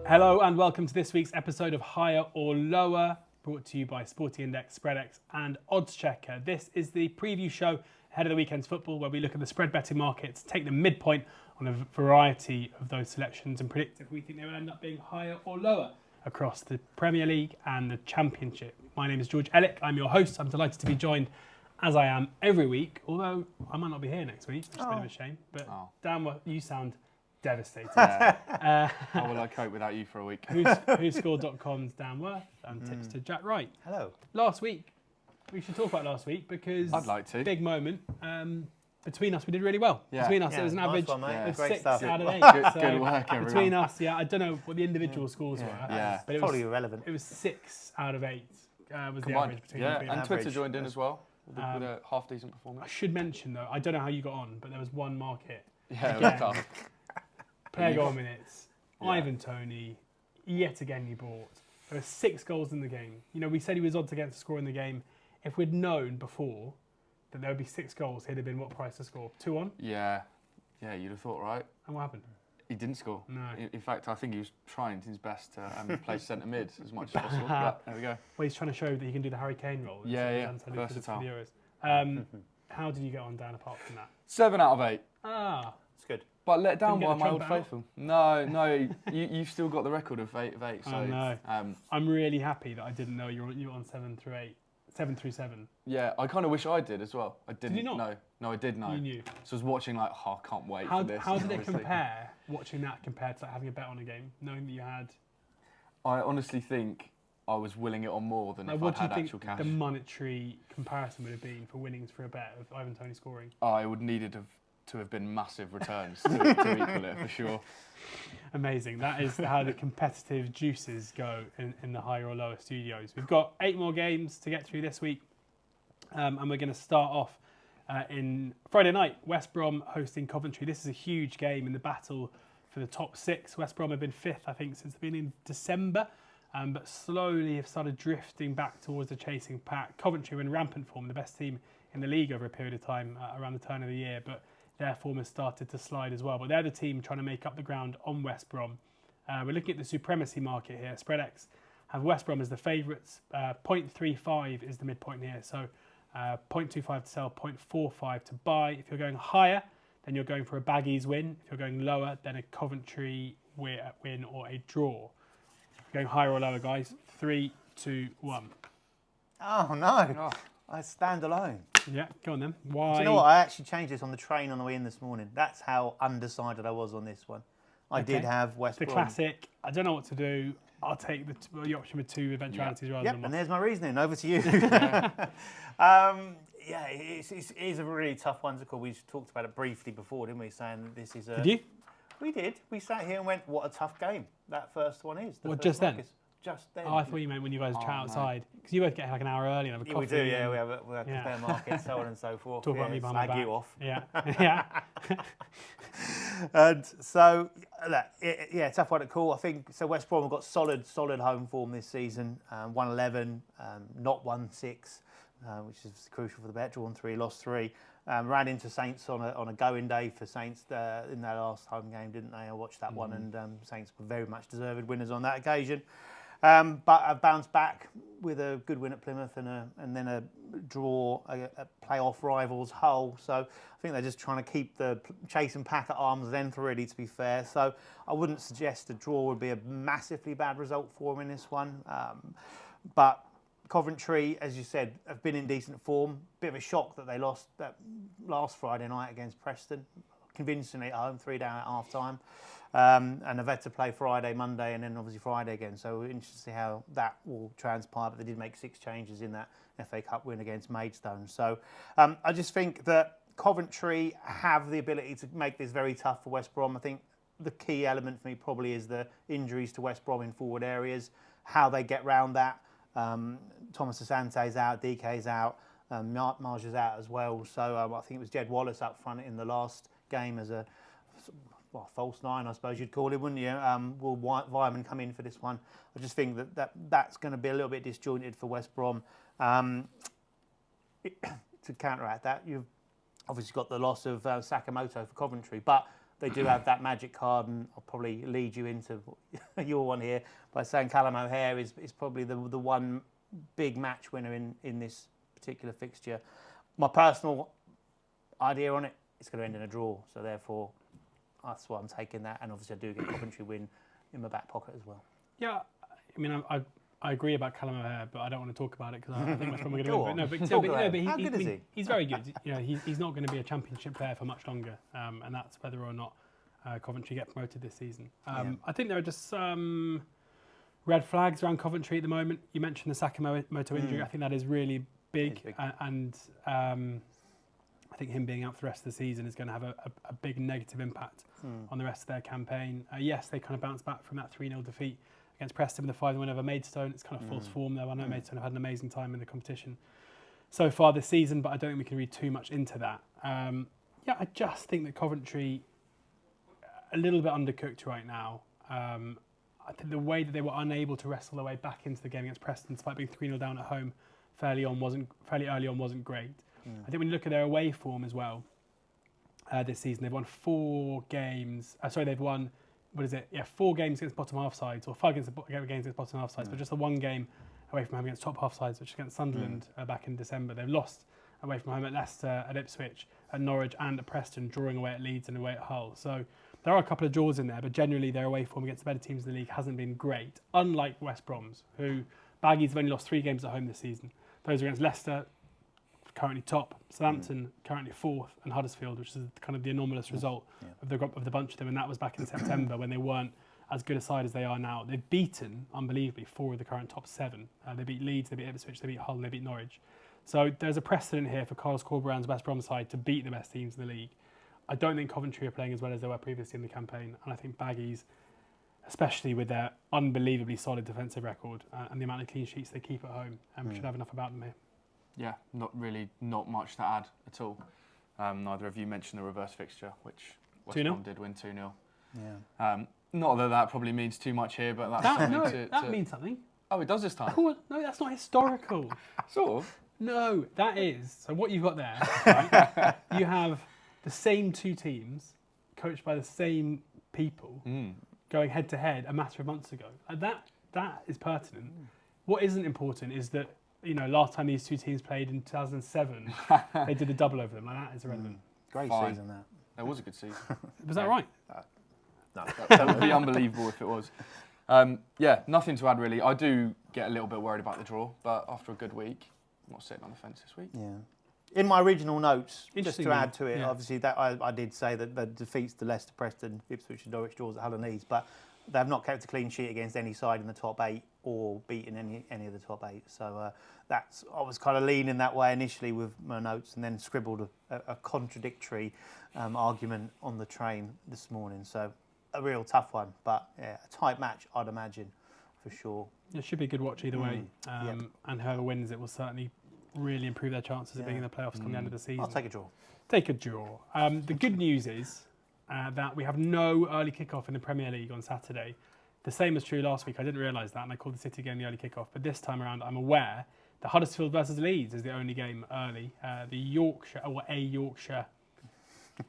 Hello and welcome to this week's episode of Higher or Lower, brought to you by Sporting Index, SpreadX and oddschecker. This is the preview show ahead of the weekend's football, where we look at the spread betting markets, take the midpoint on a variety of those selections and predict if we think they will end up being higher or lower across the Premier League and the Championship. My name is George Elek, I'm your host. I'm delighted to be joined, as I am every week, although I might not be here next week, which is a bit of a shame. But Dan, you sound devastated. How will I cope without you for a week? WhoScored.com's Dan Worth and tipster Jack Wright. Hello. Last week, we should talk about last week because I'd like to. Big moment. Between us, we did really well. Yeah. Between us, it was an average one, of Great 6 stuff. out of 8. Good work, everyone. Between us, I don't know what the individual scores were. Yeah. But it Probably was, irrelevant. It was 6 out of 8 was the Come average on. between Yeah, you. and Twitter average. joined in as well with a half-decent I performance. should mention, though, I don't know how you got on, but there was one market. Yeah, it Again. was tough. Player goal minutes, Yeah. Ivan Toney, yet again you bought. There were 6 goals in the game. You know, we said he was odds against scoring the game. If we'd known before that there would be 6 goals, he'd have been what price to score? 2-1? Yeah, you'd have thought, right? And what happened? He didn't score. No. In fact, I think he was trying his best to play centre mid as much as possible. But there we go. Well, he's trying to show that he can do the Harry Kane role. Yeah, For the versatile. Euros. How did you get on, Dan, apart from that? 7 out of 8. It's good. But let down Didn't get by the my old trumpet out? faithful. No, you've still got the record of 8 of 8. So I know. it's, I'm really happy that I didn't know you were on 7 through 8. 7 through 7. yeah, I kind of wish I did as well. I didn't you not? know. No, I did know. You knew. So I was watching like, I can't wait How for this. did it Obviously. compare, watching that compared to having a bet on a game, knowing that you had... I honestly think I was willing it on more than if what I'd do you had think actual cash. the monetary comparison would have been for winnings for a bet of Ivan Toney scoring? I would needed to have been massive returns to equal it for sure. Amazing. That is how the competitive juices go in the higher or lower studios. We've got 8 more games to get through this week. And we're going to start off in Friday night, West Brom hosting Coventry. This is a huge game in the battle for the top 6. West Brom have been 5th, I think, since the beginning of December, but slowly have started drifting back towards the chasing pack. Coventry were in rampant form, the best team in the league over a period of time around the turn of the year, but their form has started to slide as well. But they're the team trying to make up the ground on West Brom. We're looking at the supremacy market here. SpreadX have West Brom as the favourites. 0.35 is the midpoint here, so 0.25 to sell, 0.45 to buy. If you're going higher, then you're going for a Baggies win. If you're going lower, then a Coventry win or a draw. If you're going higher or lower, guys. 3, 2, 1. Oh, no. I stand alone. Yeah, go on then. Why? Do you know what? I actually changed this on the train on the way in this morning. That's how undecided I was on this one. I did have West The Brom. classic. I don't know what to do. I'll take the option with 2 eventualities rather Yep, than one. and there's my reasoning. Over to you. It is a really tough one to call. We talked about it briefly before, didn't we? Saying that this is a... Did you? We did. We sat here and went, what a tough game that first one is. What, just then? Just then. Oh, I thought you meant when you guys chat outside. Because you both get like an hour early and have a Yeah, coffee. we do, yeah. and- We have compare markets, so on and so forth. Talk about me behind my slag back. you off. Yeah, yeah. And so, tough one to call. I think so. West Brom have got solid home form this season. 1-11, not 1-6, which is crucial for the bet. Drawn 3, lost 3. Ran into Saints on a going day for Saints in their last home game, didn't they? I watched that one, and Saints were very much deserved winners on that occasion. But I've bounced back with a good win at Plymouth and then a draw at playoff rivals Hull. So I think they're just trying to keep the chase and pack at arm's length, really, to be fair. So I wouldn't suggest a draw would be a massively bad result for them in this one. But Coventry, as you said, have been in decent form. Bit of a shock that they lost that last Friday night against Preston. Convincingly at home, 3 down at half time. And they've had to play Friday, Monday, and then obviously Friday again. So we're interested to see how that will transpire. But they did make 6 changes in that FA Cup win against Maidstone. So I just think that Coventry have the ability to make this very tough for West Brom. I think the key element for me probably is the injuries to West Brom in forward areas, how they get round that. Thomas Asante's out, DK's out, Marge is out as well. So I think it was Jed Wallace up front in the last game as a false 9, I suppose you'd call it, wouldn't you? Will Vyman come in for this one? I just think that's going to be a little bit disjointed for West Brom. To counteract that, you've obviously got the loss of Sakamoto for Coventry, but they do have that magic card, and I'll probably lead you into your one here by saying Callum O'Hare is probably the one big match winner in this particular fixture. My personal idea on it, it's going to end in a draw, so therefore that's why I'm taking that, and obviously I do get Coventry win in my back pocket as well. Yeah, I mean, I agree about Callum O'Hare, but I don't want to talk about it because I think West Brom are going to win. But How good is he? He's very good. You know, he's not going to be a championship player for much longer, and that's whether or not Coventry get promoted this season. I think there are just some red flags around Coventry at the moment. You mentioned the Sakamoto injury. I think that is really big. And I think him being out for the rest of the season is going to have a big negative impact on the rest of their campaign. Yes, they kind of bounced back from that 3-0 defeat against Preston with a 5-1 win over Maidstone. It's kind of false form though. I know Maidstone have had an amazing time in the competition so far this season, but I don't think we can read too much into that. I just think that Coventry a little bit undercooked right now. I think the way that they were unable to wrestle their way back into the game against Preston, despite being 3-0 down at home fairly early on, wasn't great. I think when you look at their away form as well, this season they've won 4 games. They've won 4 games against bottom half sides, or 5 games against bottom half sides, but just the 1 game away from home against top half sides, which is against Sunderland back in December. They've lost away from home at Leicester, at Ipswich, at Norwich, and at Preston, drawing away at Leeds and away at Hull. So there are a couple of draws in there, but generally their away form against the better teams in the league hasn't been great. Unlike West Brom's, who Baggies have only lost 3 games at home this season. Those are against Leicester, currently top, Southampton currently 4th, and Huddersfield, which is kind of the anomalous result of the bunch of them, and that was back in September when they weren't as good a side as they are now. They've beaten, unbelievably, 4 of the current top 7. They beat Leeds, they beat Ipswich, they beat Hull, and they beat Norwich. So there's a precedent here for Carlos Corberán's West Brom side to beat the best teams in the league. I don't think Coventry are playing as well as they were previously in the campaign, and I think Baggies, especially with their unbelievably solid defensive record and the amount of clean sheets they keep at home, should have enough about them here. Yeah, not much to add at all. Neither of you mentioned the reverse fixture, which West Brom did win 2-0. Yeah. Not that probably means too much here, but that's something that means something. Oh, it does this time? Oh, no, that's not historical. Sort of. No, that is. So what you've got there, right, you have the same 2 teams, coached by the same people, going head to head a matter of months ago. That is pertinent. What isn't important is that, you know, last time these 2 teams played in 2007, they did a double over them. Like, that is irrelevant. Great season, that. That was a good season. Was that right? No, that would be unbelievable if it was. Nothing to add really. I do get a little bit worried about the draw, but after a good week, I'm not sitting on the fence this week. Yeah. In my original notes, just to add to it, obviously that I did say that the defeats to Leicester, Preston, Ipswich and Norwich draws at Hull and Leeds, but they have not kept a clean sheet against any side in the top 8 or beaten any of the top 8. So I was kind of leaning that way initially with my notes, and then scribbled a contradictory argument on the train this morning. So a real tough one, but a tight match, I'd imagine, for sure. It should be a good watch either way, and whoever wins it will certainly really improve their chances of being in the playoffs come the end of the season. I'll take a draw. Take a draw. The good news is that we have no early kickoff in the Premier League on Saturday. The same was true last week. I didn't realise that, and I called the City game the early kickoff. But this time around, I'm aware that Huddersfield versus Leeds is the only game early. The Yorkshire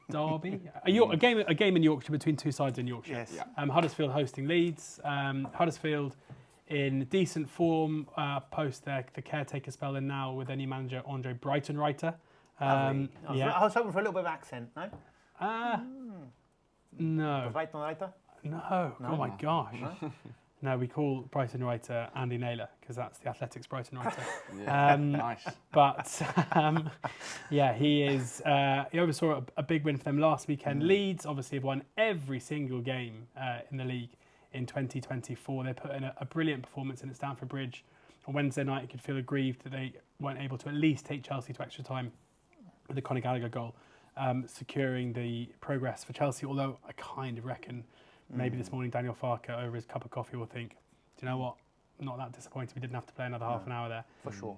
derby, a game in Yorkshire between 2 sides in Yorkshire. Yes. Yeah. Huddersfield hosting Leeds. Huddersfield in decent form post the caretaker spell, and now with their new manager Andre Brighton-Writer. I was hoping for a little bit of accent, no? No. Brighton-Writer? No. Oh my gosh. No, we call Brighton-Writer Andy Naylor because that's the Athletics Brighton-Writer. Nice. But he is. He oversaw a big win for them last weekend. Leeds obviously have won every single game in the league in 2024. They put in a brilliant performance in Stamford Bridge on Wednesday night. You could feel aggrieved that they weren't able to at least take Chelsea to extra time with the Conor Gallagher goal, securing the progress for Chelsea. Although I kind of reckon maybe this morning Daniel Farke over his cup of coffee will think, do you know what? I'm not that disappointed we didn't have to play another half an hour there. For sure.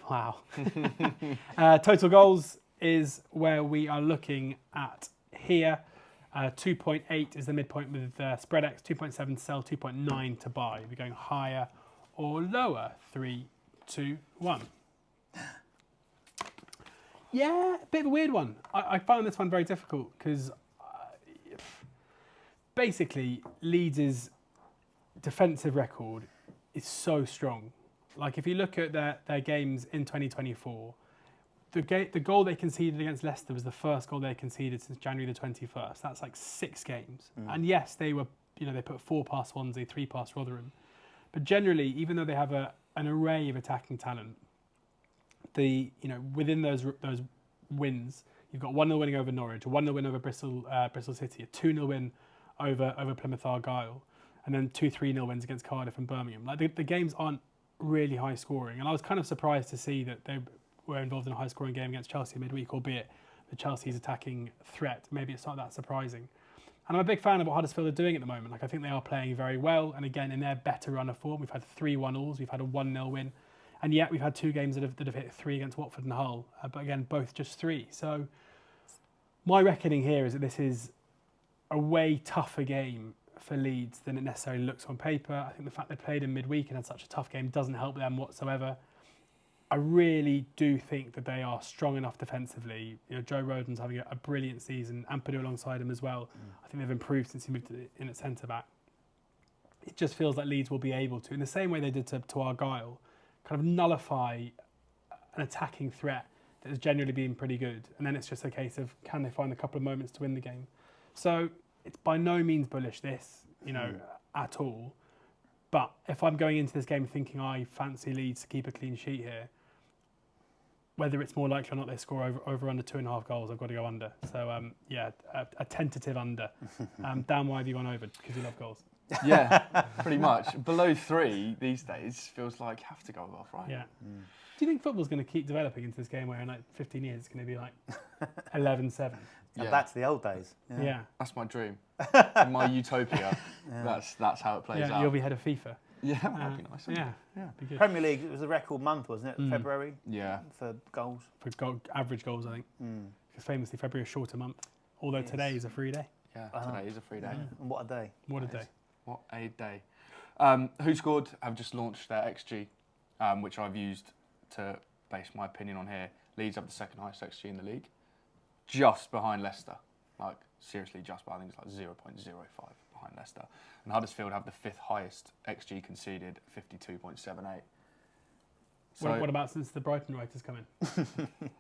Wow. Total goals is where we are looking at here. 2.8 is the midpoint with spread X, 2.7 to sell, 2.9 to buy. We're going higher or lower. 3, 2, 1. Yeah, a bit of a weird one. I found this one very difficult because basically, Leeds' defensive record is so strong. Like, if you look at their games in 2024, the goal they conceded against Leicester was the first goal they conceded since January the 21st. That's like 6 games. And yes, they were, they put 4 past Swansea, 3 past Rotherham. But generally, even though they have an array of attacking talent, within those wins, you've got 1-0 winning over Norwich, a 1-0 win over Bristol City, a 2-0 win over Plymouth Argyle, and then 2-3-0 wins against Cardiff and Birmingham. Like the games aren't really high scoring, and I was kind of surprised to see that they were involved in a high scoring game against Chelsea midweek, albeit the Chelsea's attacking threat. Maybe it's not that surprising. And I'm a big fan of what Huddersfield are doing at the moment. Like, I think they are playing very well, and again, in their better run of form, we've had 3 1-alls, we've had a 1-0 win, and yet we've had 2 games that have hit 3 against Watford and Hull, but again, both just 3. So my reckoning here is that this is a way tougher game for Leeds than it necessarily looks on paper. I think the fact they played in midweek and had such a tough game doesn't help them whatsoever. I really do think that they are strong enough defensively. Joe Rodon's having a brilliant season, and Purdue alongside him as well. I think they've improved since he moved in at centre-back. It just feels like Leeds will be able to, in the same way they did to Argyle, kind of nullify an attacking threat that has generally been pretty good. And then it's just a case of, can they find a couple of moments to win the game? So it's by no means bullish, this, at all. But if I'm going into this game thinking I fancy Leeds to keep a clean sheet here, whether it's more likely or not they score over under 2.5 goals, I've got to go under. So, a tentative under. Dan, why have you gone over? Because you love goals. Yeah, pretty much. Below 3 these days feels like you have to go off, right? Yeah. Do you think football's going to keep developing into this game where in like 15 years it's going to be like 11-7? And back to the old days. Yeah. That's my dream. In my utopia, that's how it plays out. You'll be head of FIFA. Yeah, that'd be nice. Yeah. Be good. Premier League, it was a record month, wasn't it? February? Yeah. For goals. For average goals, I think. Because famously, February is a shorter month. Although today is a free day. Yeah, today is a free day. And what a day. What a day. What a day. WhoScored have just launched their XG, which I've used to base my opinion on here. Leeds have the second highest XG in the league, just behind Leicester. Like, seriously, just behind. I think it's like 0.05 behind Leicester. And Huddersfield have the 5th highest XG conceded, 52.78. So, what about since the Brighton writers come in?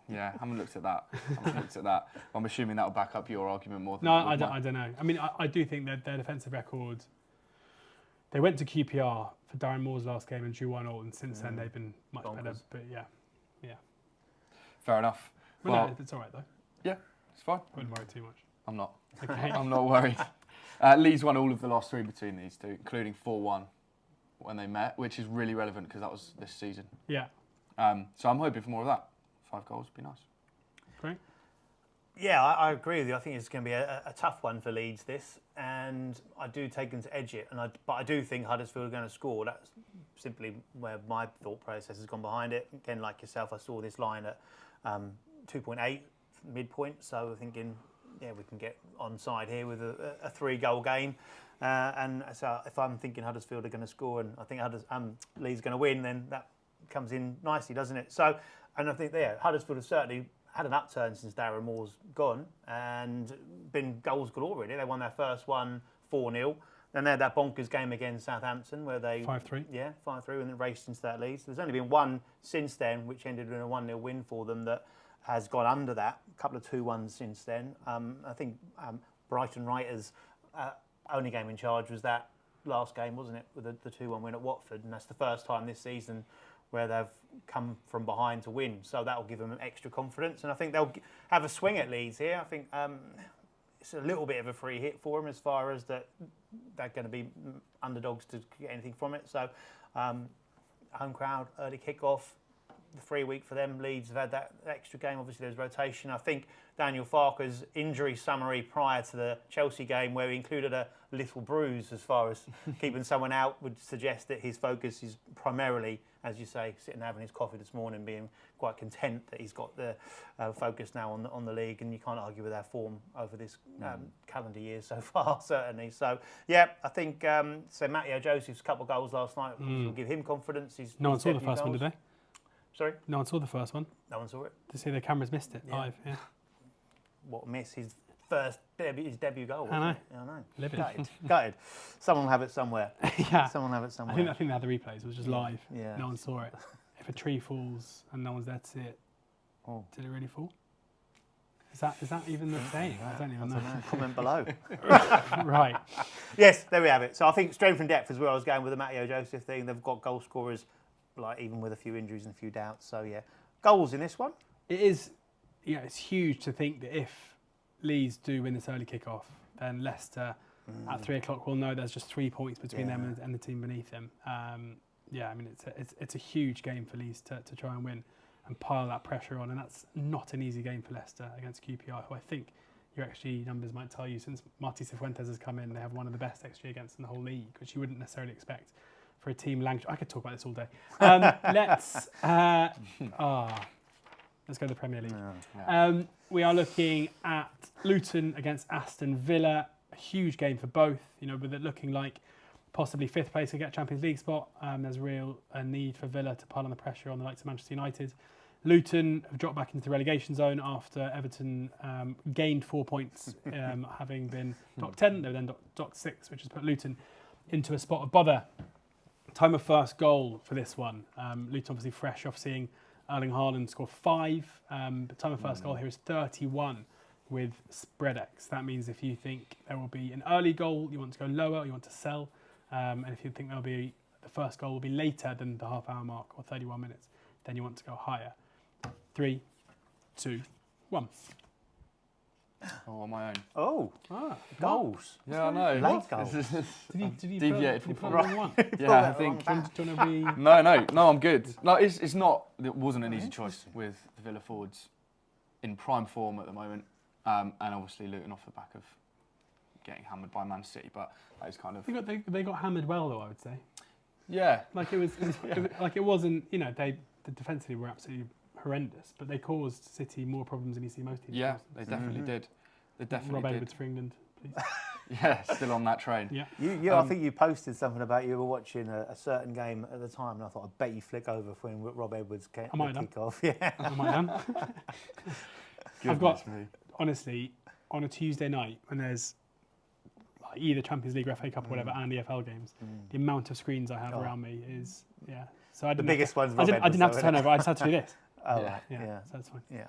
Yeah, I haven't looked at that. I'm assuming that'll back up your argument more than... No, I don't know. I mean, I do think that their defensive record... They went to QPR for Darren Moore's last game and drew 1-1, and since then they've been much better. But yeah. Fair enough. Well, no, it's all right though. Yeah, it's fine. Wouldn't worry too much. I'm not. Okay. I'm not worried. Leeds won all of the last 3 between these two, including 4-1 when they met, which is really relevant because that was this season. Yeah. So I'm hoping for more of that. 5 goals would be nice. Great. Yeah, I agree with you. I think it's going to be a tough one for Leeds, this, and I do take them to edge it. But I do think Huddersfield are going to score. That's simply where my thought process has gone behind it. Again, like yourself, I saw this line at 2.8 midpoint, so we're thinking, we can get onside here with a 3-goal game. And so if I'm thinking Huddersfield are going to score and I think Leeds are going to win, then that comes in nicely, doesn't it? So, and I think Huddersfield have certainly had an upturn since Darren Moore's gone and been goals galore, really. They won their first one 4-0. Then they had that bonkers game against Southampton where they... 5-3. Yeah, 5-3, and then raced into that lead. So there's only been one since then, which ended in a 1-0 win for them that has gone under that. A couple of 2-1s since then. I think Brighton Writers' only game in charge was that last game, wasn't it, with the 2-1 win at Watford. And that's the first time this season where they've come from behind to win. So that will give them an extra confidence. And I think they'll have a swing at Leeds here. I think it's a little bit of a free hit for them as far as that they're going to be underdogs to get anything from it. So home crowd, early kickoff, the free week for them. Leeds have had that extra game. Obviously, there's rotation. I think Daniel Farke's injury summary prior to the Chelsea game, where he included a little bruise as far as keeping someone out, would suggest that his focus is primarily, as you say, sitting having his coffee this morning, being quite content that he's got the focus now on the league, and you can't argue with our form over this calendar year so far, certainly. So, yeah, I think so. Matteo Joseph's couple of goals last night will give him confidence. No one saw the first one, did they? Sorry? No one saw the first one. No one saw it? To see the cameras missed it live, yeah. What a miss. His his debut goal. I know. Wasn't it? I know. Livid. Gutted. Someone will have it somewhere. Yeah. Someone will have it I somewhere. think they had the replays. It was just live. Yeah. No one saw it. If a tree falls and no one's there to see it, did it really fall? Is that even the saying? I don't even know. Comment below. Right. Yes, there we have it. So I think strength and depth is where I was going with the Matteo Joseph thing. They've got goal scorers, like even with a few injuries and a few doubts. So yeah, goals in this one. It is, it's huge to think that if Leeds do win this early kickoff, then Leicester at 3 o'clock will know there's just 3 points between them and the team beneath them. It's a huge game for Leeds to try and win and pile that pressure on, and that's not an easy game for Leicester against QPR, who I think your XG numbers might tell you, since Martí Cifuentes has come in, they have one of the best XG against in the whole league, which you wouldn't necessarily expect for a team. I could talk about this all day. Let's go to the Premier League. We are looking at Luton against Aston Villa, a huge game for both. With it looking like possibly 5th place to get a Champions League spot, there's real need for Villa to pile on the pressure on the likes of Manchester United. Luton have dropped back into the relegation zone after Everton gained 4 points, having been docked 10. They were then docked 6, which has put Luton into a spot of bother. Time of first goal for this one. Luton obviously fresh off seeing Erling Haaland score 5. But time of first goal here is 31 with spread X. That means if you think there will be an early goal, you want to go lower, you want to sell. And if you think the first goal will be later than the half-hour mark or 31 minutes, then you want to go higher. 3, 2, 1. Oh, on my own. Oh, goals. Yeah, I know. Late goals. Did you Deviated put from the wrong one? Yeah, I think. Do you want to be... No, I'm good. No, it's not. It wasn't an easy choice with the Villa forwards in prime form at the moment, and obviously Luton off the back of getting hammered by Man City, but that is kind of. They got hammered well, though, I would say. Yeah. Like it wasn't. They defensively were absolutely horrendous, but they caused City more problems than you see most teams. Yeah, they definitely did. They definitely Rob did. Edwards for England, please. Yeah, still on that train. Yeah. I think you posted something about you were watching a certain game at the time, and I thought, I bet you flick over for when Rob Edwards kick off. Yeah. Am I done? I've got, honestly, on a Tuesday night when there's like either Champions League or FA Cup or whatever, and EFL games, the amount of screens I have around me is, So the biggest one's I didn't have to turn over, I just had to do this. Oh, yeah. So that's fine. Yeah.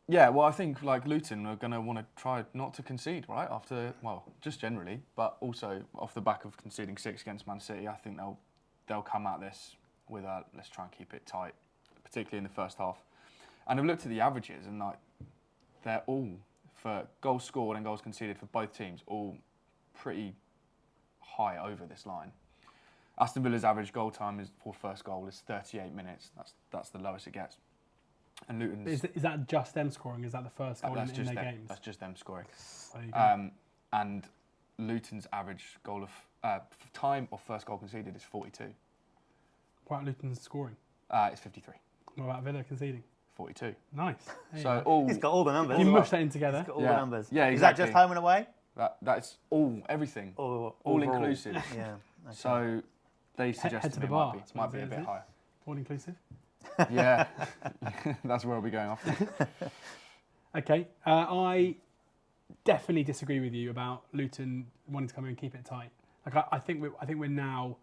Yeah, well, I think like Luton are going to want to try not to concede, right? Just generally, but also off the back of conceding 6 against Man City, I think they'll come at this with let's try and keep it tight, particularly in the first half. And I've looked at the averages, and like they're all for goals scored and goals conceded for both teams, all pretty high over this line. Aston Villa's average goal time for first goal is 38 minutes. That's the lowest it gets. And Luton's... Is that just them scoring? Is that the first goal in their games? That's just them scoring. There you go. And Luton's average goal of time or first goal conceded is 42. What about Luton's scoring? It's 53. What about Villa conceding? 42. Nice. He's got all the numbers. You mush that in together. He's got all the numbers. Yeah, exactly. Is that just home and away? That's everything. All inclusive. Yeah. Okay. So they suggest head to the it bar. might be a bit higher. All inclusive. Yeah, that's where I'll be going after. Okay, I definitely disagree with you about Luton wanting to come in and keep it tight. Like I think we're now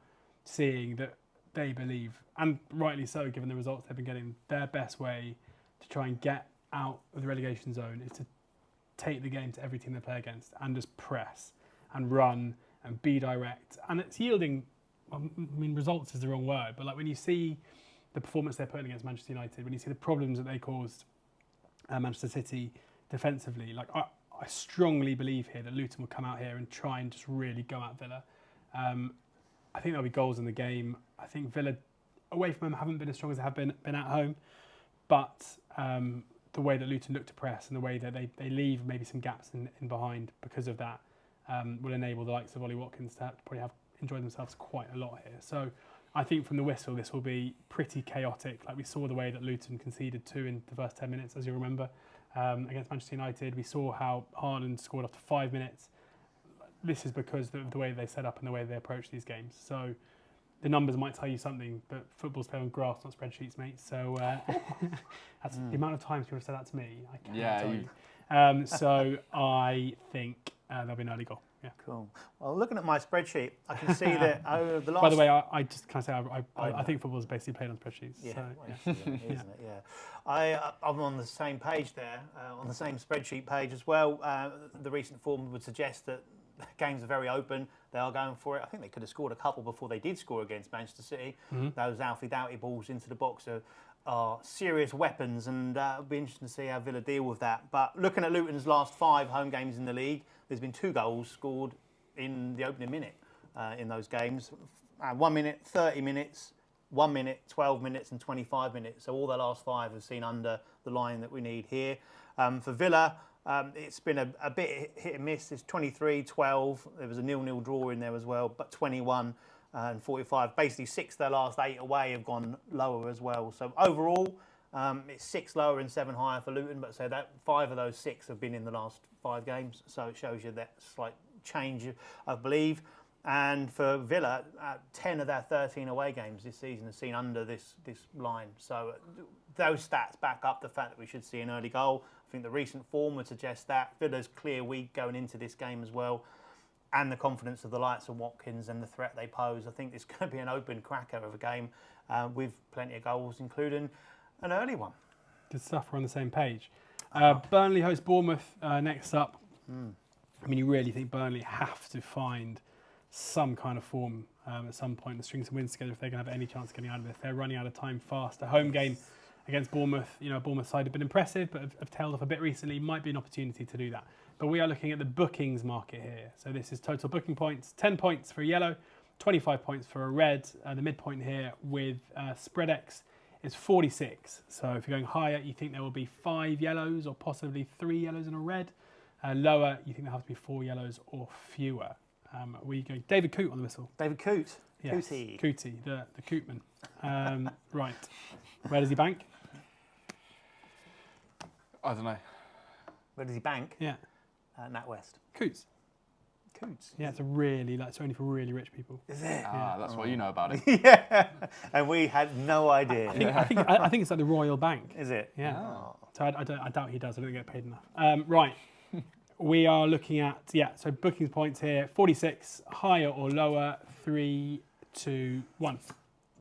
seeing that they believe, and rightly so, given the results they've been getting, their best way to try and get out of the relegation zone is to take the game to every team they play against and just press and run and be direct. And it's yielding, results is the wrong word, but like when you see the performance they're putting against Manchester United, when you see the problems that they caused Manchester City defensively, like I strongly believe here that Luton will come out here and try and just really go at Villa. I think there'll be goals in the game. I think Villa, away from home, haven't been as strong as they have been at home, but the way that Luton look to press and the way that they leave maybe some gaps in behind because of that will enable the likes of Ollie Watkins to probably enjoy themselves quite a lot here. So I think from the whistle, this will be pretty chaotic. Like we saw the way that Luton conceded 2 in the first 10 minutes, as you remember, against Manchester United. We saw how Haaland scored after 5 minutes. This is because of the way they set up and the way they approach these games. So the numbers might tell you something, but football's played on grass, not spreadsheets, mate. So that's the amount of times people have said that to me. I can't tell you. So I think there'll be an early goal. Yeah. Cool. Well, looking at my spreadsheet, I can see that over the last... By the way, I just kind of say I think football's basically played on spreadsheets. Yeah, So, well, isn't it? Yeah. I'm on the same page there, on the same spreadsheet page as well. The recent form would suggest that games are very open. They are going for it. I think they could have scored a couple before they did score against Manchester City. Those Alfie Doughty balls into the box are serious weapons, and it'll be interesting to see how Villa deal with that. But looking at Luton's last 5 home games in the league, there's been 2 goals scored in the opening minute in those games. 1 minute, 30 minutes, 1 minute, 12 minutes and 25 minutes. So all the last 5 have seen under the line that we need here. For Villa, it's been a bit hit and miss. It's 23-12. There was a 0-0 draw in there as well, but 21 and 45. Basically 6 of their last 8 away have gone lower as well. So overall, it's 6 lower and 7 higher for Luton, but so that 5 of those 6 have been in the last 5 games. So it shows you that slight change, I believe. And for Villa, 10 of their 13 away games this season have seen under this line. So those stats back up the fact that we should see an early goal. I think the recent form would suggest that. Villa's clear week going into this game as well. And the confidence of the likes of Watkins and the threat they pose. I think it's going to be an open cracker of a game with plenty of goals, including an early one. Good stuff. We're on the same page. Burnley host Bournemouth next up. I mean, you really think Burnley have to find some kind of form at some point to string some wins together if they're going to have any chance of getting out of this. They're running out of time fast. A home game against Bournemouth, Bournemouth side have been impressive, but have tailed off a bit recently. Might be an opportunity to do that. But we are looking at the bookings market here. So this is total booking points, 10 points for a yellow, 25 points for a red. The midpoint here with spread X is 46. So if you're going higher, you think there will be 5 yellows or possibly 3 yellows and a red. Lower, you think there have to be 4 yellows or fewer. We go David Coote on the whistle. David Coote. Yes, Cootie, the Cooteman. Right. Where does he bank? I don't know. Where does he bank? Yeah. NatWest. Cootes. Cootes. Yeah, it's only for really rich people. Is it? That's why you know about it. Yeah. And we had no idea. I think it's like the Royal Bank. Is it? Yeah. Oh. So I doubt he does. I don't get paid enough. Right. We are looking at, so bookings points here, 46, higher or lower, 3, 2, 1.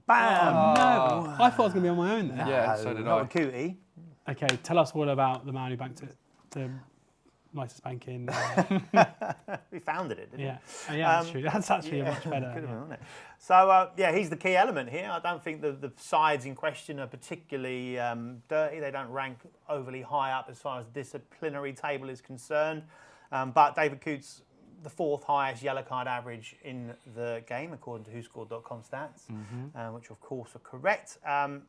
Bam! Oh, no. I thought I was going to be on my own there. Yeah, so did not I. a Cootie. Okay, tell us all about the man who banked it. The nicest bank in... We founded it, didn't we? Yeah, that's true. That's actually a much better... Could have been, wasn't it? So, he's the key element here. I don't think the sides in question are particularly dirty. They don't rank overly high up as far as the disciplinary table is concerned. But David Coote's the 4th highest yellow card average in the game, according to WhoScored.com stats, which of course are correct.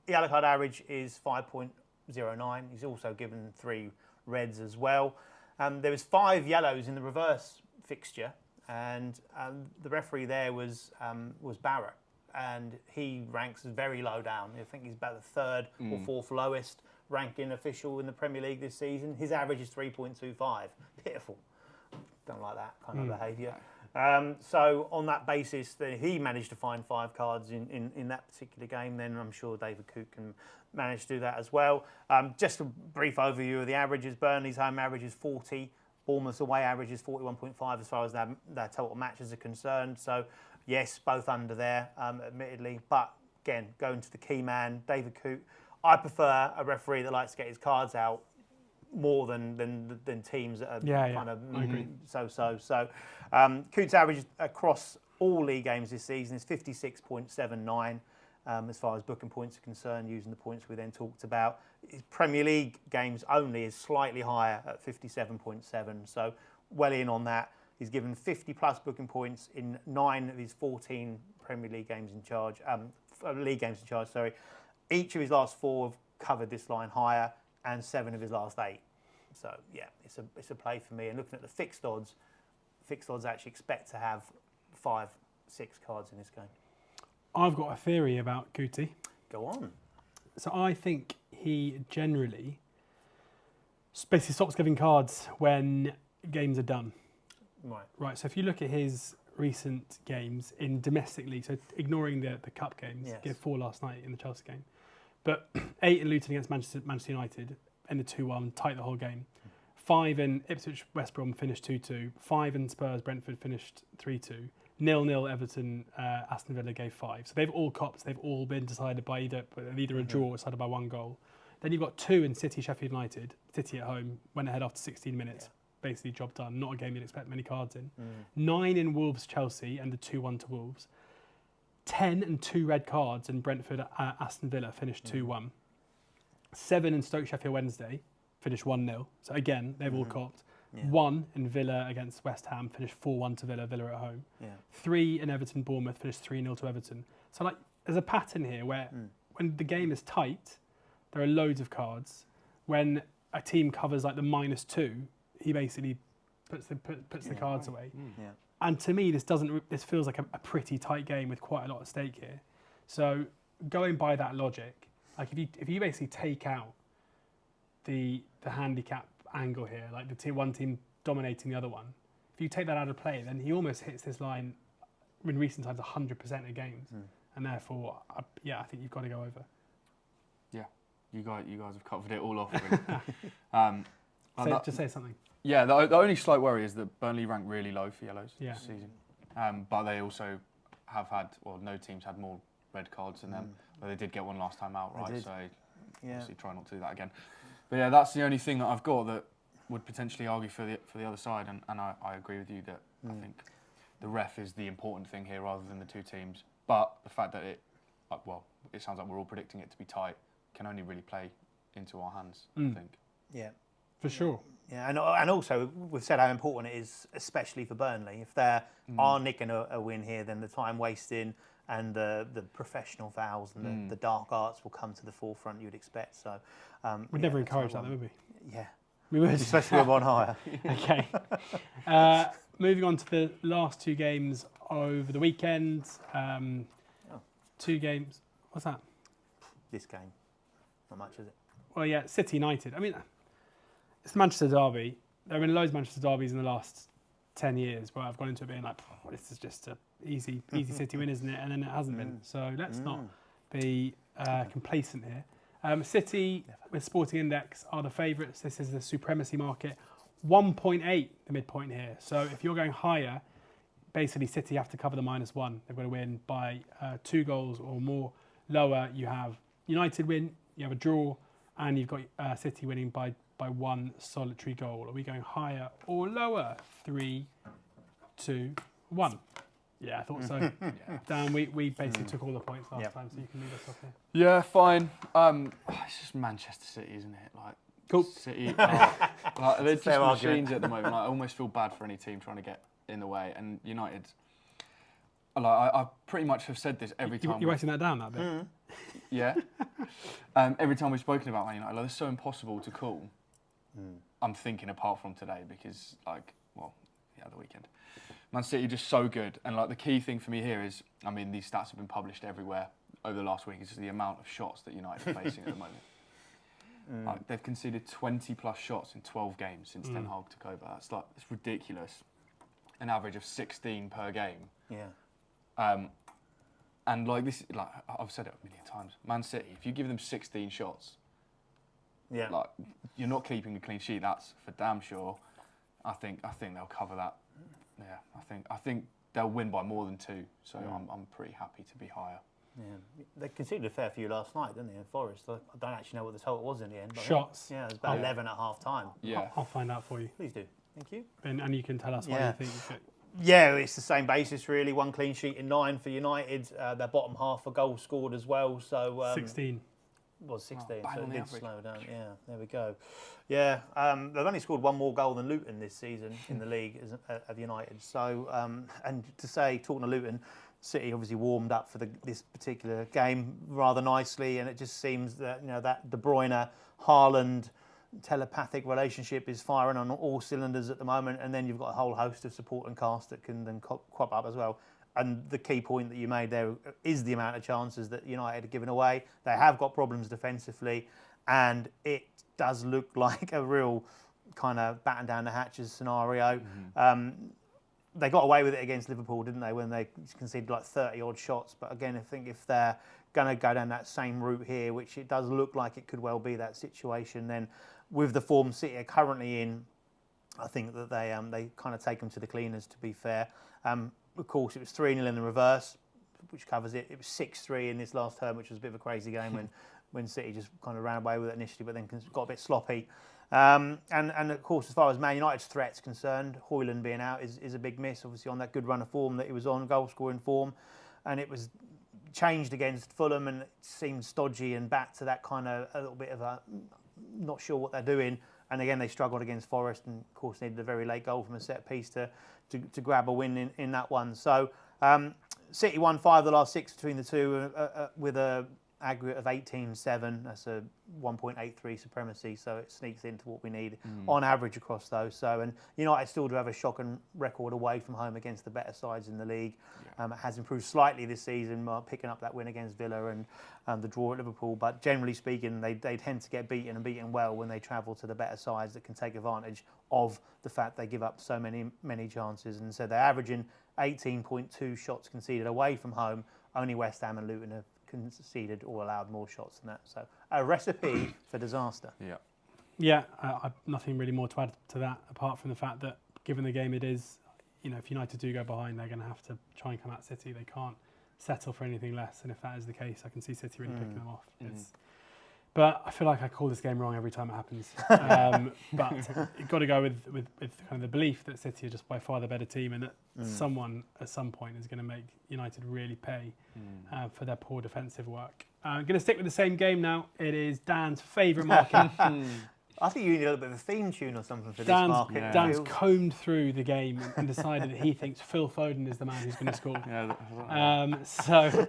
Yellow card average is 5.09. He's also given 3 reds as well. There was 5 yellows in the reverse fixture, and the referee there was Barrett, and he ranks very low down. I think he's about the 3rd or 4th lowest ranking official in the Premier League this season. His average is 3.25. Pitiful. Don't like that kind of behaviour. So on that basis, he managed to find 5 cards in that particular game. Then I'm sure David Coote can manage to do that as well. Just a brief overview of the averages. Burnley's home average is 40. Bournemouth's away average is 41.5 as far as their total matches are concerned. So yes, both under there, admittedly. But again, going to the key man, David Coote. I prefer a referee that likes to get his cards out more than teams that are kind of so. So Coote's average across all league games this season is 56.79 as far as booking points are concerned, using the points we then talked about. His Premier League games only is slightly higher at 57.7, so well in on that. He's given 50 plus booking points in 9 of his 14 Premier League games in charge, sorry. Each of his last 4 have covered this line higher, and 7 of his last 8. So yeah, it's a play for me. And looking at the fixed odds actually expect to have 5, 6 cards in this game. I've got a theory about Coote. Go on. So I think he generally basically stops giving cards when games are done. Right. Right. So if you look at his recent games in domestic league, so ignoring the cup games, Yes. gave 4 last night in the Chelsea game, but 8 in Luton against Manchester United, ended 2-1, tight the whole game. 5 in Ipswich West Brom finished 2-2. 5 in Spurs Brentford finished 3-2. 0-0 Everton Aston Villa gave 5. So they've all copped. They've all been decided by either a draw or decided by 1 goal. Then you've got 2 in City Sheffield United. City at home went ahead after 16 minutes. Basically job done. Not a game you'd expect many cards in. 9 in Wolves Chelsea and the 2-1 to Wolves. 10 and 2 red cards in Brentford Aston Villa finished 2-1. 7 in Stoke Sheffield Wednesday finished 1-0. So again, they've all copped. 1 in Villa against West Ham finished 4-1 to Villa at home. 3 in Everton Bournemouth finished 3-0 to Everton. So like there's a pattern here where when the game is tight, there are loads of cards. When a team covers like the -2, he basically puts the cards away. And to me, this feels like a pretty tight game with quite a lot at stake here. So going by that logic, like if you basically take out the handicap angle here, like one team dominating the other one, if you take that out of play, then he almost hits this line in recent times 100% of games, and therefore, I think you've got to go over. Yeah, you guys have covered it all off. Really. Just say something. Yeah, the only slight worry is that Burnley rank really low for yellows this season, but they also have had, well, no teams had more red cards than them. But they did get one last time out, right? So obviously try not to do that again. But yeah, that's the only thing that I've got that would potentially argue for the other side, and I agree with you that I think the ref is the important thing here rather than the 2 teams. But the fact that it sounds like we're all predicting it to be tight, can only really play into our hands, I think. Yeah. For sure. Yeah, and also we've said how important it is, especially for Burnley. If they are nicking a win here, then the time wasting and the professional fouls and the dark arts will come to the forefront. You'd expect. So we'd never encourage that, though, would we? Yeah, we would, especially with one higher. Okay. Moving on to the last 2 games over the weekend. 2 games. What's that? This game, not much, is it? Well, yeah, City United. I mean, it's the Manchester derby. There have been loads of Manchester derbies in the last 10 years where I've gone into it being like, this is just an easy City win, isn't it? And then it hasn't been. So let's not be complacent here. City with Sporting Index are the favourites. This is the supremacy market. 1.8 the midpoint here. So if you're going higher, basically City have to cover the -1. They've got to win by 2 goals or more. Lower, you have United win, you have a draw, and you've got City winning by 1 solitary goal. Are we going higher or lower? 3, 2, 1. Yeah, I thought so. Dan, we basically took all the points last time, so you can leave us off here. Yeah, fine. It's just Manchester City, isn't it? Like, cool. City, they're just machines at the moment. I almost feel bad for any team trying to get in the way. And United, I pretty much have said this every time. You're writing that down, that bit? Yeah. Every time we've spoken about Man United, it's so impossible to call. I'm thinking apart from today because, the weekend. Man City are just so good. And, the key thing for me here is, I mean, these stats have been published everywhere over the last week. It's just the amount of shots that United are facing at the moment. They've conceded 20-plus shots in 12 games since Ten Hag took over. It's ridiculous. An average of 16 per game. Yeah. And I've said it a million times. Man City, if you give them 16 shots, you're not keeping a clean sheet. That's for damn sure. I think they'll cover that. Yeah, I think they'll win by more than 2. So I'm pretty happy to be higher. Yeah, they conceded a fair few last night, didn't they? In Forest, I don't actually know what the total was in the end. But Shots. Yeah, it was about 11 at half time. Yeah, I'll find out for you. Please do. Thank you. And you can tell us what you think. Yeah, it's the same basis really. 1 clean sheet in 9 for United. Their bottom half a goal scored as well. So 16. Was 16, bang so on it the did average. slow down. Yeah, there we go. Yeah, they've only scored 1 more goal than Luton this season in the league of United. So, and to say, talking to Luton, City obviously warmed up for this particular game rather nicely, and it just seems that that De Bruyne, Haaland telepathic relationship is firing on all cylinders at the moment, and then you've got a whole host of supporting cast that can then crop up as well. And the key point that you made there is the amount of chances that United are giving away. They have got problems defensively, and it does look like a real kind of batten down the hatches scenario. they got away with it against Liverpool, didn't they, when they conceded like 30 odd shots. But again, I think if they're going to go down that same route here, which it does look like it could well be that situation, then with the form City are currently in, I think that they kind of take them to the cleaners, to be fair. Of course, it was 3-0 in the reverse, which covers it. It was 6-3 in this last term, which was a bit of a crazy game when City just kind of ran away with it initially, but then got a bit sloppy. And of course, as far as Man United's threat's concerned, Højlund being out is a big miss, obviously on that good run of form that he was on, goal-scoring form. And it was changed against Fulham and it seemed stodgy and back to that kind of a little bit of a not sure what they're doing. And again, they struggled against Forest and, of course, needed a very late goal from a set piece to grab a win in that one. So City won 5 of the last 6 between the two with a aggregate of 18-7. That's a 1.83 supremacy, so it sneaks into what we need on average across those. So, and United still do have a shocking record away from home against the better sides in the league. It has improved slightly this season, picking up that win against Villa and the draw at Liverpool. But generally speaking, they tend to get beaten and beaten well when they travel to the better sides that can take advantage of the fact they give up so many chances. And so they're averaging 18.2 shots conceded away from home. Only West Ham and Luton have conceded or allowed more shots than that. So a recipe for disaster. Yeah, I've nothing really more to add to that apart from the fact that given the game it is, if United do go behind, they're going to have to try and come at City. They can't settle for anything less. And if that is the case, I can see City really picking them off. But I feel like I call this game wrong every time it happens. But you've got to go with kind of the belief that City are just by far the better team and that someone at some point is going to make United really pay for their poor defensive work. I'm going to stick with the same game now. It is Dan's favourite market. I think you need a little bit of a theme tune or something for this market. Dan's combed through the game and decided that he thinks Phil Foden is the man who's going to score. So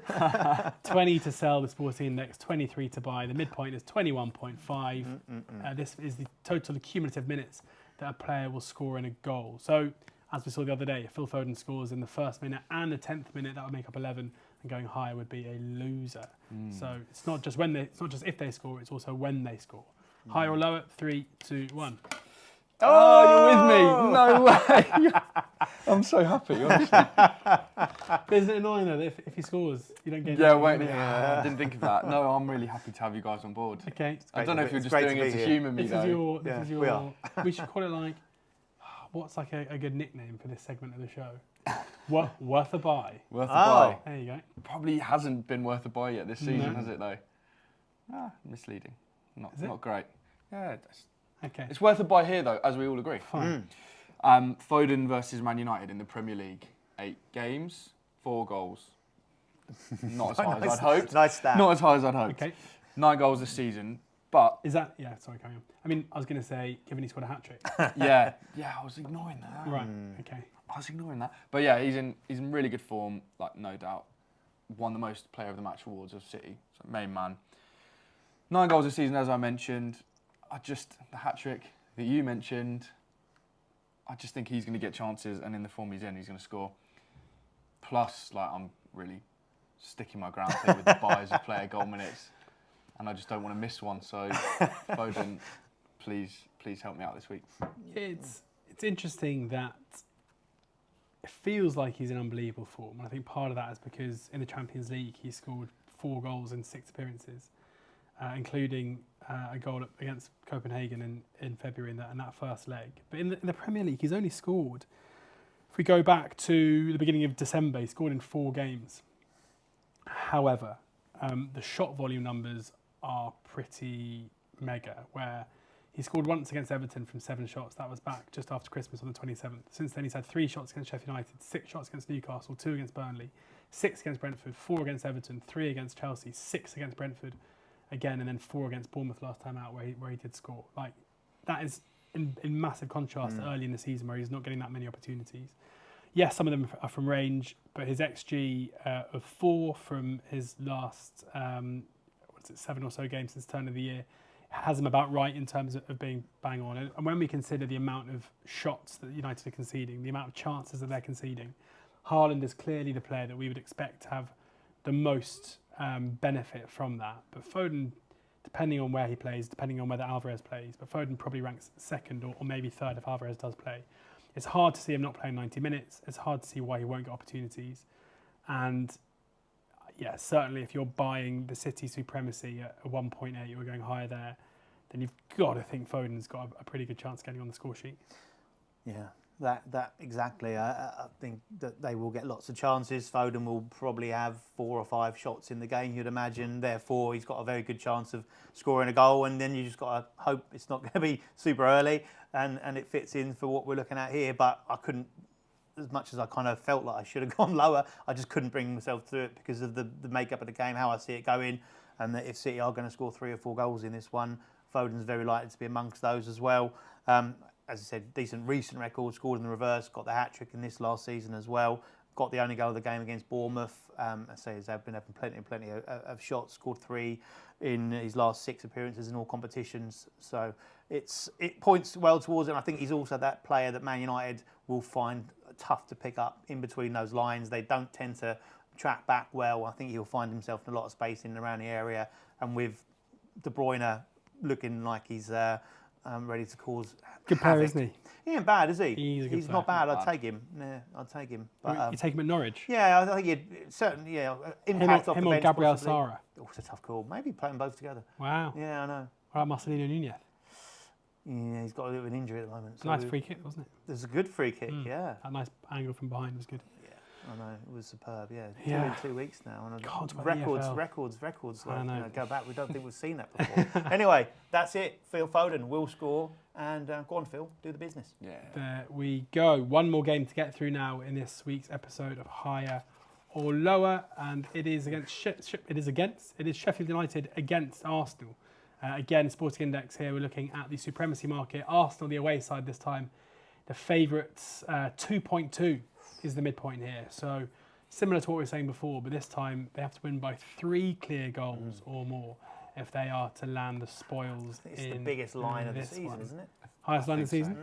20 to sell the Sporting Index, 23 to buy. The midpoint is 21.5. This is the total cumulative minutes that a player will score in a goal. So as we saw the other day, if Phil Foden scores in the first minute and the 10th minute, that would make up 11. And going higher would be a loser. So it's not just if they score, it's also when they score. Higher or lower? 3, 2, 1. Oh, you're with me? No way! I'm so happy, honestly. Isn't it annoying though that if he scores, you don't get? I didn't think of that. No, I'm really happy to have you guys on board. Okay. I don't know if you're just doing it to humour me though. This is your. We should call it like. What's like a good nickname for this segment of the show? Worth a buy. Worth a buy. There you go. Probably hasn't been worth a buy yet this season, has it though? Misleading. Not great. Yeah. Okay. It's worth a buy here though, as we all agree. Fine. Foden versus Man United in the Premier League. 8 games, 4 goals. Not as high as I'd hoped. Nice stat. Not as high as I'd hoped. Okay. 9 goals this season, but is that? Yeah. Sorry, carry on. I mean, I was going to say, given he scored a hat trick. yeah, I was ignoring that. Right. Okay. I was ignoring that. But yeah, he's in really good form, like no doubt. Won the most Player of the Match awards of City. So main man. 9 goals this season, as I mentioned. The hat trick that you mentioned, I just think he's going to get chances, and in the form he's in, he's going to score. Plus, I'm really sticking my ground here with the buys of player goal minutes, and I just don't want to miss one. So, Foden, please help me out this week. It's interesting that it feels like he's in unbelievable form, and I think part of that is because in the Champions League he scored 4 goals in 6 appearances. Including a goal against Copenhagen in February in that first leg. But in the Premier League, he's only scored, if we go back to the beginning of December, he scored in 4 games. However, the shot volume numbers are pretty mega, where he scored once against Everton from 7 shots. That was back just after Christmas on the 27th. Since then, he's had 3 shots against Sheffield United, 6 shots against Newcastle, 2 against Burnley, 6 against Brentford, 4 against Everton, 3 against Chelsea, 6 against Brentford, again, and then 4 against Bournemouth last time out where he did score. Like, that is in massive contrast to early in the season where he's not getting that many opportunities. Yes, some of them are from range, but his XG of 4 from his last 7 or so games since the turn of the year has him about right in terms of being bang on. And when we consider the amount of shots that United are conceding, the amount of chances that they're conceding, Haaland is clearly the player that we would expect to have the most benefit from that. But Foden, depending on where he plays, depending on whether Alvarez plays, but Foden probably ranks 2nd or maybe 3rd if Alvarez does play. it's hard to see him not playing 90 minutes. It's hard to see why he won't get opportunities. And yeah, certainly if you're buying the City supremacy at 1.8, you're going higher there, then you've got to think Foden's got a pretty good chance of getting on the score sheet. Yeah, that exactly. I think that they will get lots of chances. Foden will probably have 4 or 5 shots in the game, you'd imagine. Therefore, he's got a very good chance of scoring a goal. And then you just got to hope it's not going to be super early and it fits in for what we're looking at here. But I couldn't, as much as I kind of felt like I should have gone lower, I just couldn't bring myself through it because of the makeup of the game, how I see it going. And that if City are going to score 3 or 4 goals in this one, Foden's very likely to be amongst those as well. As I said, decent recent record, scored in the reverse, got the hat-trick in this last season as well. Got the only goal of the game against Bournemouth. I say he's been having plenty of shots, scored 3 in his last 6 appearances in all competitions. So it points well towards him. I think he's also that player that Man United will find tough to pick up in between those lines. They don't tend to track back well. I think he'll find himself in a lot of space in and around the area. And with De Bruyne looking like he's ready to cause good havoc. player, isn't he? He ain't bad, is he? He's a good He's player. not bad. I'd take him. Yeah, I'd take him. But, You take him at Norwich? yeah, I think he'd certainly, impact off the Him or bench. Gabriel possibly. Sara? Oh, it's a tough call. Maybe play them both together. Wow. Yeah, I know. What about Marcelino Nunez? Yeah, he's got a bit of an injury at the moment. So Nice free kick, wasn't it? There's a good free kick, yeah. That nice angle from behind was good. I know, it was superb, yeah. Yeah. 2 in 2 weeks now. And God, what records. I know. Go back, we don't think we've seen that before. Anyway, that's it. Phil Foden will score. And go on, Phil, do the business. Yeah. There we go. One more game to get through now in this week's episode of Higher or Lower, and it is Sheffield United against Arsenal. Again, Sporting Index here. We're looking at the supremacy market. Arsenal, the away side this time. The favourites, 2.2 is the midpoint here. So similar to what we were saying before, but this time they have to win by 3 clear goals or more if they are to land the spoils. It's the biggest line of the season, one. isn't it? Highest line of the season?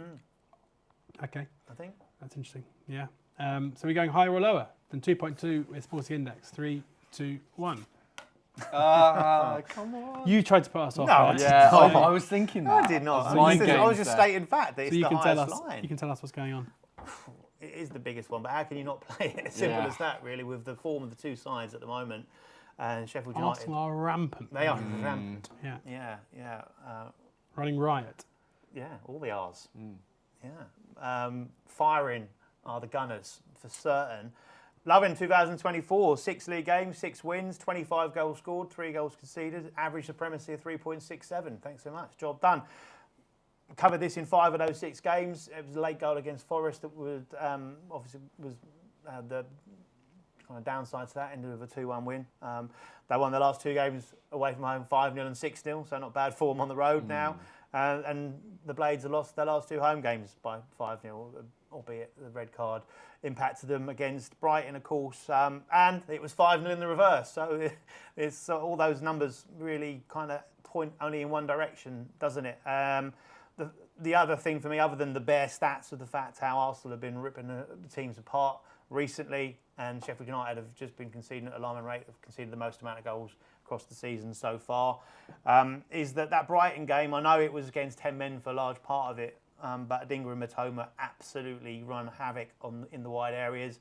So. Okay. I think. That's interesting. Yeah. So we're going higher or lower than 2.2 with Sporting Index. 3, 2, 1. Come on. You tried to put us off. No, right? Yeah, So- I was thinking that. I did not. I was I was just stating fact that it's so you the can tell highest us. line. You can tell us what's going on. It is the biggest one, but how can you not play it? As simple Yeah. as that, really, with the form of the 2 sides at the moment. And Sheffield United, Arsenal are rampant. they are rampant. Yeah. Yeah. Running riot. Yeah, all the R's. Yeah. Firing are the Gunners, for certain. Loving 2024, 6 league games, 6 wins, 25 goals scored, 3 goals conceded, average supremacy of 3.67. Thanks so much, job done. Covered this in 5 of those 6 games. It was a late goal against Forest that would obviously was the kind of downside to that, ended with a 2-1 win. They won the last 2 games away from home, 5-0 and 6-0, so not bad form on the road now. And the Blades have lost their last 2 home games by 5-0, albeit the red card impacted them against Brighton, of course. And it was 5-0 in the reverse, so it's all those numbers really kind of point only in one direction, doesn't it? The other thing for me, other than the bare stats of the fact how Arsenal have been ripping the teams apart recently, and Sheffield United have just been conceding at alarming rate, have conceded the most amount of goals across the season so far, is that Brighton game, I know it was against 10 men for a large part of it, but Adingra and Matoma absolutely run havoc in the wide areas.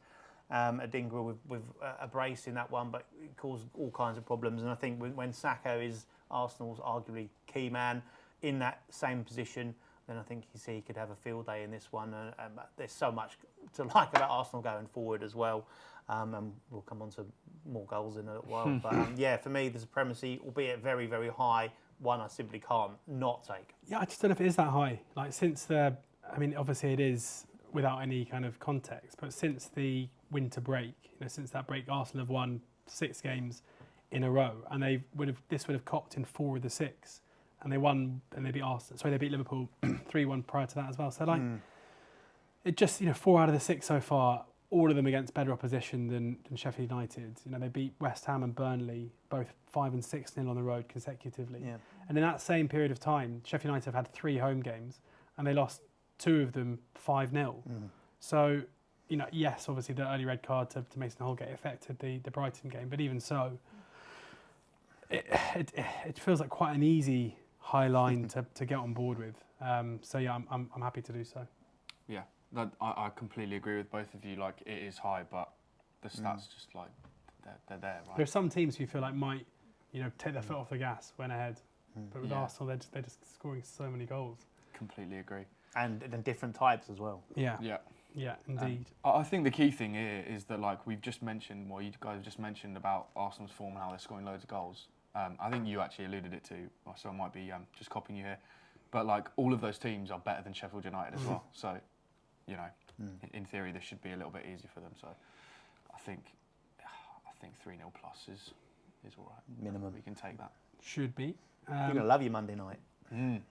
Adingra with a brace in that one, but it caused all kinds of problems. And I think when Saka is Arsenal's arguably key man in that same position, then I think he could have a field day in this one. And there's so much to like about Arsenal going forward as well. And we'll come on to more goals in a little while. But yeah, for me, the supremacy, albeit very, very high, one I simply can't not take. Yeah, I just don't know if it is that high. Like obviously it is without any kind of context, but since the winter break, since that break, Arsenal have won 6 games in a row, and this would have copped in 4 of the 6. And they won, and they beat Arsenal. Sorry, they beat Liverpool 3-1 prior to that as well. So it just 4 out of the 6 so far, all of them against better opposition than Sheffield United. They beat West Ham and Burnley both 5 and 6-0 on the road consecutively. Yeah. And in that same period of time, Sheffield United have had 3 home games, and they lost 2 of them 5-0. So yes, obviously the early red card to Mason Holgate affected the Brighton game, but even so, it feels like quite an easy high line to get on board with. So yeah, I'm happy to do so. Yeah, I completely agree with both of you. Like, it is high, but the stats just like they're there, right? There's some teams who feel like might, take their foot off the gas when ahead, but with Yeah. Arsenal, they're just scoring so many goals. Completely agree. And different types as well. Yeah, Yeah. indeed. I think the key thing here is that, like we've just mentioned, you guys have just mentioned about Arsenal's form and how they're scoring loads of goals. I think you actually alluded it to, so I might be just copying you here. But like all of those teams are better than Sheffield United as well. So, in theory, this should be a little bit easier for them. So, I think 3-0 plus is all right. Minimum. We can take that. Should be. You're going to love your Monday night.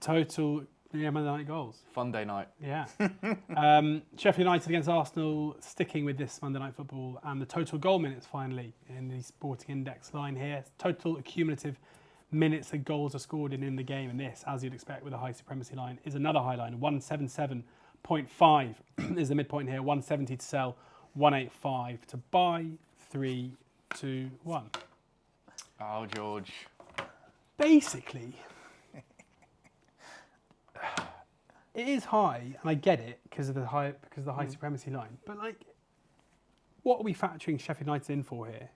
Total, Monday night goals. Fun day night. Yeah. Sheffield United against Arsenal, sticking with this Monday night football, and the total goal minutes finally in the Sporting Index line here. Total accumulative minutes that goals are scored in the game, and this, as you'd expect with a high supremacy line, is another high line. 177.5 is the midpoint here. 170 to sell, 185 to buy. 3, 2, 1. Oh, George. Basically, it is high, and I get it because of the high supremacy line. But like, what are we factoring Sheffield United in for here?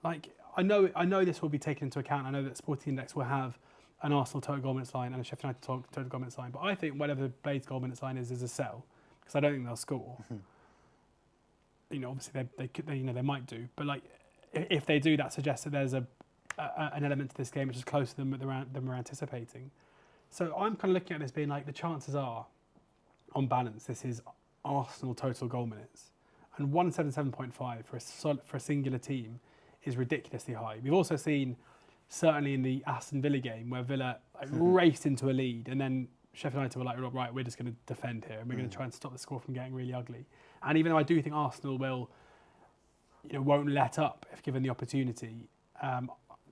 Like, I know this will be taken into account. I know that Sporting Index will have an Arsenal total goal minutes line and a Sheffield United total goal minutes line. But I think whatever the Blades goal minutes line is a sell, because I don't think they'll score. Obviously they might do, but like, if they do, that suggests that there's an element to this game which is closer than we're anticipating. So I'm kind of looking at this being like, the chances are, on balance, this is Arsenal total goal minutes, and 177.5 for a singular team is ridiculously high. We've also seen, certainly in the Aston Villa game, where Villa raced into a lead, and then Sheffield United were like, right, we're just going to defend here, and we're going to try and stop the score from getting really ugly. And even though I do think Arsenal won't let up if given the opportunity,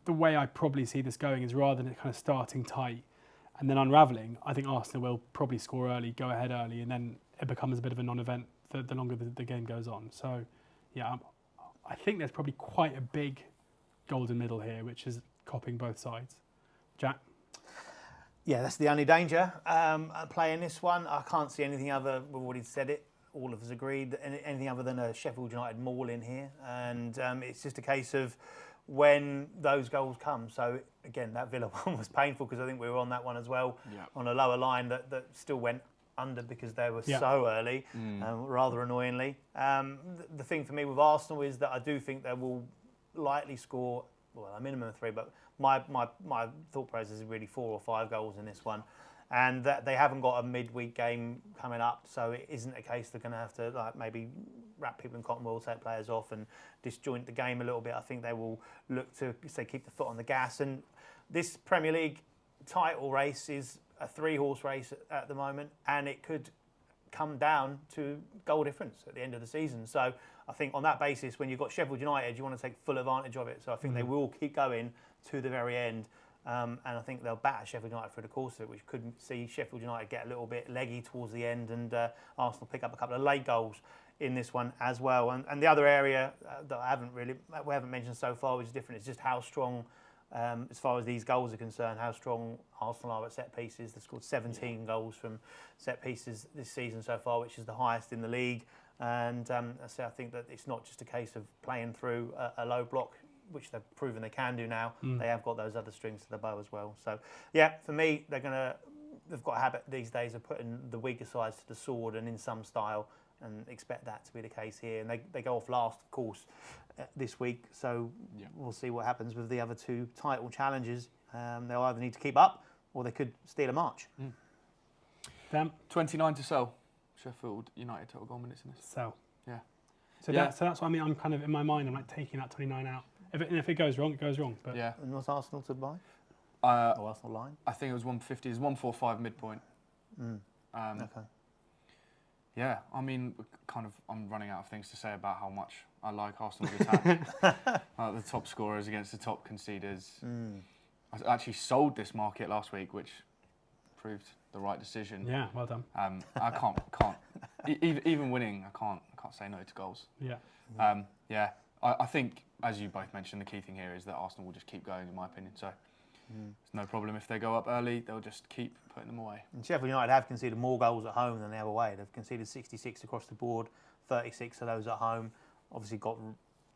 the way I probably see this going is, rather than it kind of starting tight and then unravelling, I think Arsenal will probably score early, go ahead early, and then it becomes a bit of a non-event the longer the game goes on. So, yeah, I think there's probably quite a big golden middle here, which is copying both sides. Jack? Yeah, that's the only danger playing this one. I can't see anything other. We've already said it. All of us agreed that anything other than a Sheffield United maul in here, and it's just a case of when those goals come. So again, that Villa one was painful because I think we were on that one as well, on a lower line that still went under because they were so early, rather annoyingly. The thing for me with Arsenal is that I do think they will likely score, a minimum of 3, but my thought process is really 4 or 5 goals in this one. And that they haven't got a midweek game coming up, so it isn't a case they're going to have to maybe wrap people in cotton wool, take players off, and disjoint the game a little bit. I think they will look to keep the foot on the gas. And this Premier League title race is a 3-horse race at the moment, and it could come down to goal difference at the end of the season. So I think on that basis, when you've got Sheffield United, you want to take full advantage of it. So I think they will keep going to the very end. And I think they'll batter Sheffield United through the course of it, which could see Sheffield United get a little bit leggy towards the end, and Arsenal pick up a couple of late goals in this one as well. And the other area that we haven't mentioned so far, which is different, is just how strong, as far as these goals are concerned, how strong Arsenal are at set pieces. They've scored 17 goals from set pieces this season so far, which is the highest in the league. And so I think that it's not just a case of playing through a low block, which they've proven they can do now. They have got those other strings to the bow as well. So, yeah, for me, they've got a habit these days of putting the weaker sides to the sword and in some style, and expect that to be the case here. And they go off last, of course, this week. So we'll see what happens with the other 2 title challenges. They'll either need to keep up or they could steal a march. 29 to sell. Sheffield United total goal minutes in this. Sell. Yeah. So that's what I mean. I'm kind of, in my mind, I'm like taking that 29 out. If it goes wrong, it goes wrong. But And what's Arsenal to buy? Or Arsenal line? I think it was 150. It's 145 midpoint. Okay. Yeah, I mean, I'm running out of things to say about how much I like Arsenal's attack. The top scorers against the top conceders. I actually sold this market last week, which proved the right decision. Yeah, well done. I can't. Even winning, I can't say no to goals. Yeah. I think, as you both mentioned, the key thing here is that Arsenal will just keep going, in my opinion. So, It's no problem if they go up early. They'll just keep putting them away. And Sheffield United have conceded more goals at home than they have away. They've conceded 66 across the board, 36 of those at home. Obviously got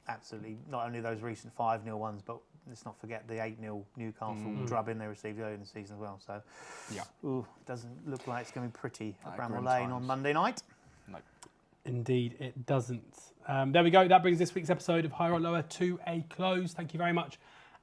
absolutely, not only those recent 5-0 ones, but let's not forget the 8-0 Newcastle drubbing they received earlier in the season as well. So, doesn't look like it's going to be pretty at Bramall Lane on Monday night. No. Indeed, it doesn't. There we go. That brings this week's episode of Higher or Lower to a close. Thank you very much,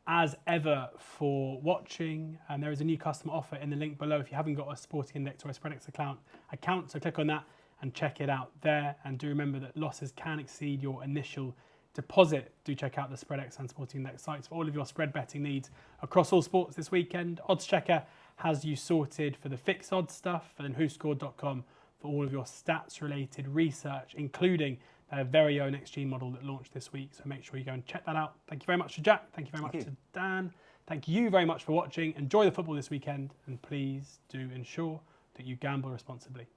as ever, for watching. And there is a new customer offer in the link below if you haven't got a Sporting Index or a Spreadex account. So click on that and check it out there. And do remember that losses can exceed your initial deposit. Do check out the Spreadex and Sporting Index sites for all of your spread betting needs across all sports this weekend. Oddschecker has you sorted for the fixed odds stuff, and then WhoScored.com for all of your stats-related research, including their very own XG model that launched this week. So make sure you go and check that out. Thank you very much to Jack. Thank you very much to Dan. Thank you very much for watching. Enjoy the football this weekend, and please do ensure that you gamble responsibly.